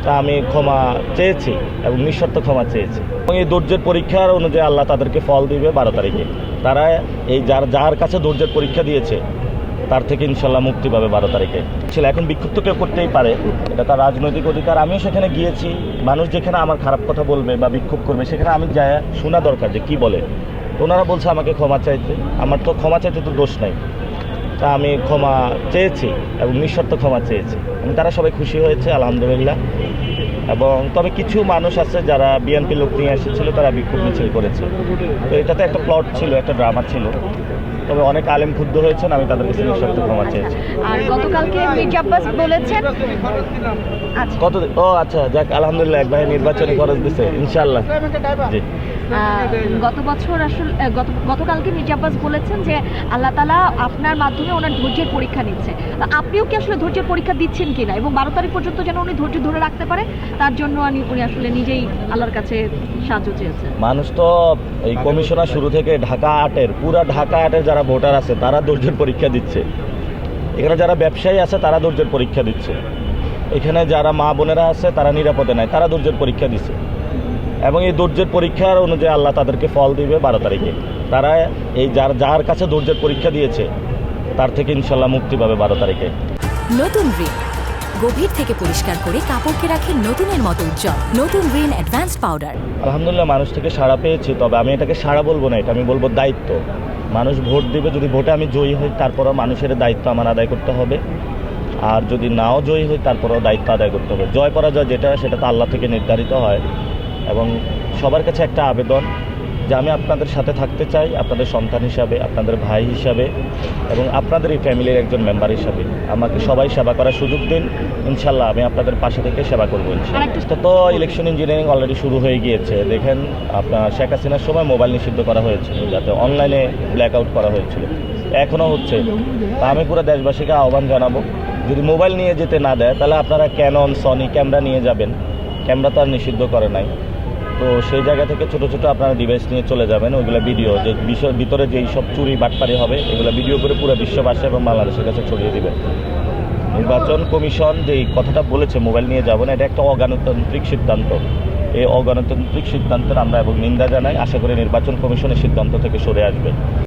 তা আমি ক্ষমা চেয়েছি এবং নিঃশর্ত ক্ষমা চেয়েছি এবং এই ধৈর্যের পরীক্ষার অনুযায়ী আল্লাহ তাদেরকে ফল দিবে 12 তারিখে। তারা এই যার কাছে ধৈর্যের পরীক্ষা দিয়েছে তার থেকে ইনশাল্লাহ মুক্তি পাবে 12 তারিখে। ছিল এখন বিক্ষুব্ধ কেউ করতেই পারে, এটা তার রাজনৈতিক অধিকার। আমিও সেখানে গিয়েছি, মানুষ যেখানে আমার খারাপ কথা বলবে বা বিক্ষোভ করবে সেখানে আমি যাই শোনা দরকার যে কী বলে। তো ওনারা বলছে আমাকে ক্ষমা চাইতে, আমার তো ক্ষমা চাইতে তো দোষ নাই। তা আমি ক্ষমা চেয়েছি এবং নিঃশর্ত ক্ষমা চেয়েছি এবং তারা সবাই খুশি হয়েছে আলহামদুলিল্লাহ। এবং তবে কিছু মানুষ আছে যারা বিএনপি লোক নিয়ে এসেছিল, তারা বিক্ষোভ মিছিল করেছে। তো এটাতে একটা প্লট ছিল, একটা ড্রামা ছিল। তবে অনেক আলেম ক্ষুব্ধ হয়েছেন, আমি তাদের কাছে নিঃশর্ত ক্ষমা চেয়েছি। আর গতকালকে মির্জা আব্বাস বলেছেন আচ্ছা যাক, আলহামদুলিল্লাহ এক ভাই নির্বাচনী খরচ দিছে ইনশাআল্লাহ। জি, গতকালকে মির্জা আব্বাস বলেছেন যে আল্লাহ তাআলা আপনার মাধ্যমে ওনার ধৈর্যের পরীক্ষা নিচ্ছে। আপনিও কি আসলে ধৈর্যের পরীক্ষা দিচ্ছেন কিনা, এবং 12 তারিখ পর্যন্ত যেন উনি ধৈর্য ধরে রাখতে পারে তার জন্য উনি আসলে নিজেই আল্লাহর কাছে সাহায্য চেয়েছেন? মানুষ তো এই কমিশনার শুরু থেকে ঢাকা 8-এর পুরা ঢাকা 8-এর যারা ভোটার আছে তারা ধৈর্যের পরীক্ষা দিচ্ছে। এখানে যারা ব্যবসায়ী আছে তারা ধৈর্যের পরীক্ষা দিচ্ছে। এখানে যারা মা বোনেরা আছে তারা নিরাপদে নাই, তারা ধৈর্যের পরীক্ষা দিচ্ছে এবং এই ধৈর্যের পরীক্ষার অনুযায়ী আল্লাহ তাদেরকে ফল দিবে 12 তারিখে। তারা এই যার কাছে ধৈর্যের পরীক্ষা দিয়েছে তার থেকে ইনশাল্লাহ মুক্তি পাবে 12 তারিখে। নতুন রিন গভীর থেকে পরিষ্কার করে কাপড়কে রাখে নতুনের মতো উজ্জ্বল। নতুন রিন অ্যাডভান্স পাউডার। আলহামদুলিল্লাহ মানুষ থেকে সাড়া পেয়েছি, তবে আমি এটাকে সাড়া বলবো না, এটা আমি বলবো দায়িত্ব। মানুষ ভোট দিবে, যদি ভোটে আমি জয়ী হই তারপরও মানুষের দায়িত্ব আমার আদায় করতে হবে, আর যদি নাও জয়ী হই তারপরেও দায়িত্ব আদায় করতে হবে। জয় পরাজয় সেটা তো আল্লাহ থেকে নির্ধারিত হয়। এবং সবার কাছে একটা আবেদন যে আমি আপনাদের সাথে থাকতে চাই, আপনাদের সন্তান হিসাবে, আপনাদের ভাই হিসাবে এবং আপনাদের এই ফ্যামিলির একজন মেম্বার হিসাবে। আমাকে সবাই সেবা করার সুযোগ দিন, ইনশাল্লাহ আমি আপনাদের পাশে থেকে সেবা করবো ইনশাল্লাহ। তো ইলেকশন ইঞ্জিনিয়ারিং অলরেডি শুরু হয়ে গিয়েছে। দেখেন, আপনার শেখ হাসিনার সময় মোবাইল নিষিদ্ধ করা হয়েছিল, যাতে অনলাইনে ব্ল্যাক আউট করা হয়েছিল, এখনও হচ্ছে। তা আমি পুরো দেশবাসীকে আহ্বান জানাবো, যদি মোবাইল নিয়ে যেতে না দেয় তাহলে আপনারা ক্যানন, সনি ক্যামেরা নিয়ে যাবেন। ক্যামেরা তো আর নিষিদ্ধ করে নাই, তো সেই জায়গা থেকে ছোট ছোট আপনারা ডিভাইস নিয়ে চলে যাবেন। ওইগুলো ভিডিও, যে ভিতরে যেই সব চুরি বাটপারি হবে এগুলো ভিডিও করে পুরো বিশ্ববাসী এবং বাংলাদেশের কাছে ছড়িয়ে দিবেন। নির্বাচন কমিশন যেই কথাটা বলেছে মোবাইল নিয়ে যাব না, এটা একটা অগণতান্ত্রিক সিদ্ধান্ত। এই অগণতান্ত্রিক সিদ্ধান্তের আমরা এবং নিন্দা জানাই। আশা করি নির্বাচন কমিশনের সিদ্ধান্ত থেকে সরে আসবে।